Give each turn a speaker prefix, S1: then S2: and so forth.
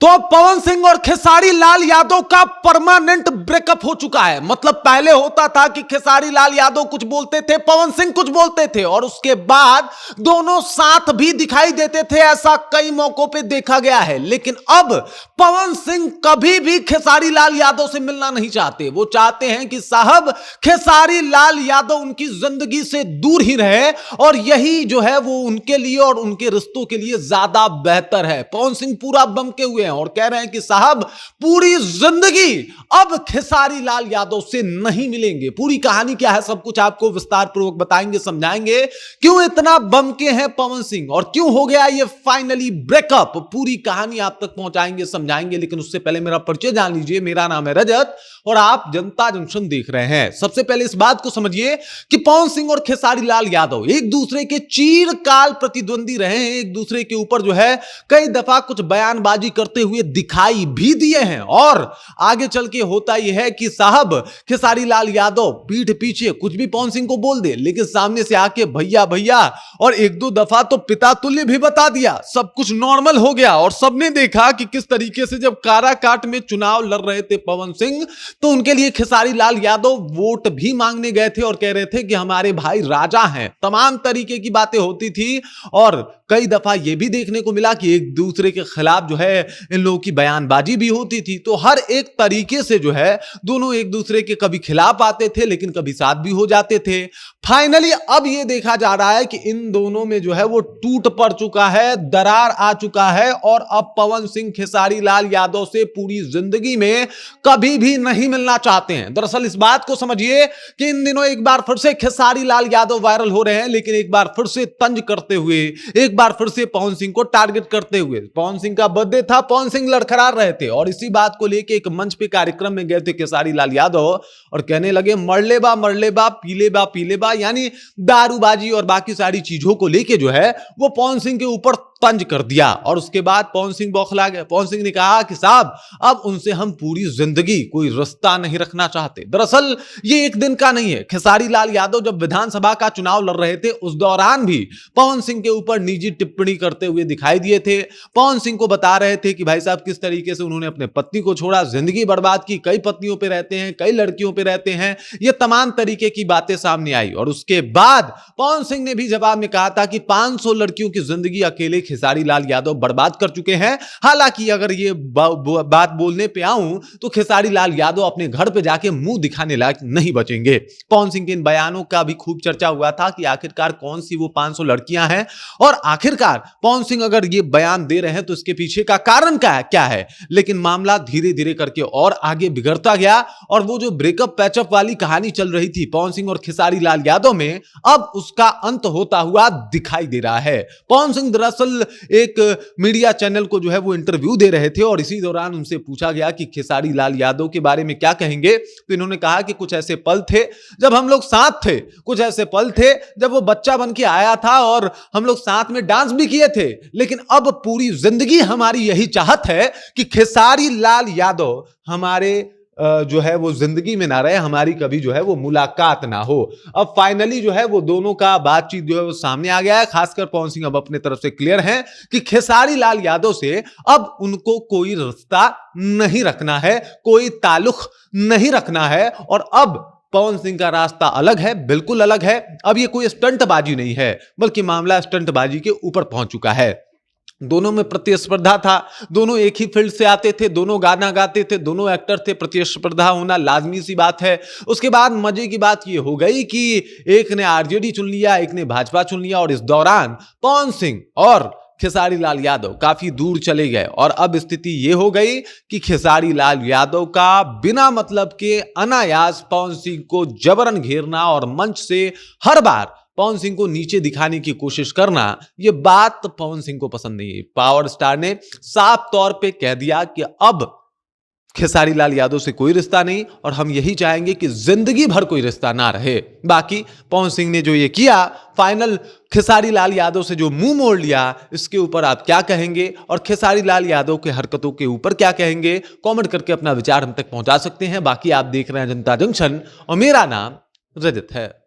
S1: तो अब पवन सिंह और खेसारी लाल यादव का परमानेंट ब्रेकअप हो चुका है। मतलब पहले होता था कि खेसारी लाल यादव कुछ बोलते थे, पवन सिंह कुछ बोलते थे और उसके बाद दोनों साथ भी दिखाई देते थे। ऐसा कई मौकों पे देखा गया है। लेकिन अब पवन सिंह कभी भी खेसारी लाल यादव से मिलना नहीं चाहते। वो चाहते हैं कि साहब खेसारी लाल यादव उनकी जिंदगी से दूर ही रहे और यही जो है वो उनके लिए और उनके रिश्तों के लिए ज्यादा बेहतर है। पवन सिंह पूरा बमके हुए और कह रहे हैं कि साहब पूरी जिंदगी अब खेसारी लाल यादव से नहीं मिलेंगे। पूरी कहानी क्या है सब कुछ आपको विस्तार पूर्वक बताएंगे, समझाएंगे क्यों इतना बमके हैं पवन सिंह और क्यों हो गया ये फाइनली ब्रेकअप। पूरी कहानी आप तक पहुंचाएंगे, समझाएंगे। लेकिन उससे पहले मेरा परिचय जान लीजिए। मेरा नाम है रजत और आप जनता जंक्शन देख रहे हैं। सबसे पहले इस बात को समझिए कि पवन सिंह और खेसारी लाल यादव एक दूसरे के चिरकाल प्रतिद्वंदी रहे हैं। एक दूसरे के ऊपर जो है कई दफा कुछ बयानबाजी करते हुए दिखाई भी दिए हैं और आगे चल के होता यह है कि साहब खेसारी लाल यादव पीठ पीछे कुछ भी पवन सिंह को बोल दे, लेकिन सामने से आके भैया भैया और एक दो दफा तो पिता तुल्य भी बता दिया। सब कुछ नॉर्मल हो गया और सबने देखा कि किस तरीके से जब काराकाट में चुनाव लड़ रहे थे पवन सिंह तो उनके लिए खेसारी लाल यादव वोट भी मांगने गए थे और कह रहे थे कि हमारे भाई राजा हैं। तमाम तरीके की बातें होती थी और कई दफा यह भी देखने को मिला कि एक दूसरे के खिलाफ जो है इन लोगों की बयानबाजी भी होती थी। तो हर एक तरीके से जो है दोनों एक दूसरे के कभी खिलाफ आते थे लेकिन कभी साथ भी हो जाते थे। फाइनली अब यह देखा जा रहा है कि इन दोनों में जो है वो टूट पड़ चुका है, दरार आ चुका है और अब पवन सिंह खेसारी लाल यादव से पूरी जिंदगी में कभी भी नहीं मिलना चाहते हैं। दरअसल इस बात को समझिए कि इन दिनों एक बार फिर से खेसारी लाल यादव वायरल हो रहे हैं, लेकिन एक बार फिर से तंज करते हुए, एक बार फिर से पवन सिंह को टारगेट करते हुए। पवन सिंह का बर्थडे था, पवन सिंह लड़खड़ा रहे थे और इसी बात को लेकर एक मंच पे कार्यक्रम में गए थे खेसारी लाल यादव और कहने लगे मरले बा पीले बा, यानी दारूबाजी और बाकी सारी चीजों को लेके जो है वो पवन सिंह के ऊपर तंज कर दिया। और उसके बाद पवन सिंह बौखला गए। पवन सिंह ने कहा कि साहब अब उनसे हम पूरी जिंदगी कोई रिश्ता नहीं रखना चाहते। दरअसल ये एक दिन का नहीं है। खेसारी लाल यादव जब विधानसभा का चुनाव लड़ रहे थे उस दौरान भी पवन सिंह के ऊपर निजी टिप्पणी करते हुए दिखाई दिए थे। पवन सिंह को बता रहे थे कि भाई साहब किस तरीके से उन्होंने अपने पत्नी को छोड़ा, जिंदगी बर्बाद की, कई पत्नियों पे रहते हैं, कई लड़कियों पे रहते हैं। ये तमाम तरीके की बातें सामने आई और उसके बाद पवन सिंह ने भी जवाब में कहा था कि 500 लड़कियों की जिंदगी अकेले खेसारी लाल यादव बर्बाद कर चुके हैं। हालांकि अगर ये बात बोलने पे आऊं तो खेसारी लाल यादव अपने घर पे जाके मुंह दिखाने लायक नहीं बचेंगे। पवन सिंह के इन बयानों का भी खूब चर्चा हुआ था कि आखिरकार कौन सी वो 500 लड़कियां हैं और आखिरकार पवन सिंह अगर ये बयान दे रहे हैं तो इसके पीछे का कारण क्या है। लेकिन मामला धीरे धीरे करके और आगे बिगड़ता गया और वो जो ब्रेकअप पैचअप वाली कहानी चल रही थी पवन सिंह और खेसारी लाल यादव में, अब उसका अंत होता हुआ दिखाई दे रहा है। पवन सिंह दरअसल एक मीडिया चैनल को जो है वो इंटरव्यू दे रहे थे और इसी दौरान उनसे पूछा गया कि खेसारी लाल यादव के बारे में क्या कहेंगे। तो इन्होंने कहा कि कुछ ऐसे पल थे जब हम लोग साथ थे, कुछ ऐसे पल थे जब वो बच्चा बन के आया था और हम लोग साथ में डांस भी किए थे, लेकिन अब पूरी जिंदगी हमारी यही चाहत है कि खेसारी लाल यादव हमारे जो है वो जिंदगी में ना रहे, हमारी कभी जो है वो मुलाकात ना हो। अब फाइनली जो है वो दोनों का बातचीत जो है वो सामने आ गया है। खासकर पवन सिंह अब अपने तरफ से क्लियर हैं कि खेसारी लाल यादव से अब उनको कोई रिश्ता नहीं रखना है, कोई ताल्लुक नहीं रखना है और अब पवन सिंह का रास्ता अलग है, बिल्कुल अलग है। अब ये कोई स्टंटबाजी नहीं है बल्कि मामला स्टंटबाजी के ऊपर पहुंच चुका है। दोनों में प्रतिस्पर्धा था, दोनों एक ही फील्ड से आते थे, दोनों गाना गाते थे, दोनों एक्टर थे। प्रतिस्पर्धा होना लाजमी सी बात है। उसके बाद मजे की बात ये हो गई कि एक ने आरजेडी चुन लिया, एक ने भाजपा चुन लिया और इस दौरान पवन सिंह और खेसारी लाल यादव काफी दूर चले गए और अब स्थिति यह हो गई कि खेसारी लाल यादव का बिना मतलब के अनायास पवन सिंह को जबरन घेरना और मंच से हर बार पवन सिंह को नीचे दिखाने की कोशिश करना, यह बात पवन सिंह को पसंद नहीं है। पावर स्टार ने साफ तौर पे कह दिया कि अब खेसारी लाल यादव से कोई रिश्ता नहीं और हम यही चाहेंगे कि जिंदगी भर कोई रिश्ता ना रहे। बाकी पवन सिंह ने जो ये किया फाइनल खेसारी लाल यादव से जो मुंह मोड़ लिया, इसके ऊपर आप क्या कहेंगे और खेसारी लाल यादव के हरकतों के ऊपर क्या कहेंगे, कमेंट करके अपना विचार हम तक पहुंचा सकते हैं। बाकी आप देख रहे हैं जनता जंक्शन और मेरा नाम रजत है।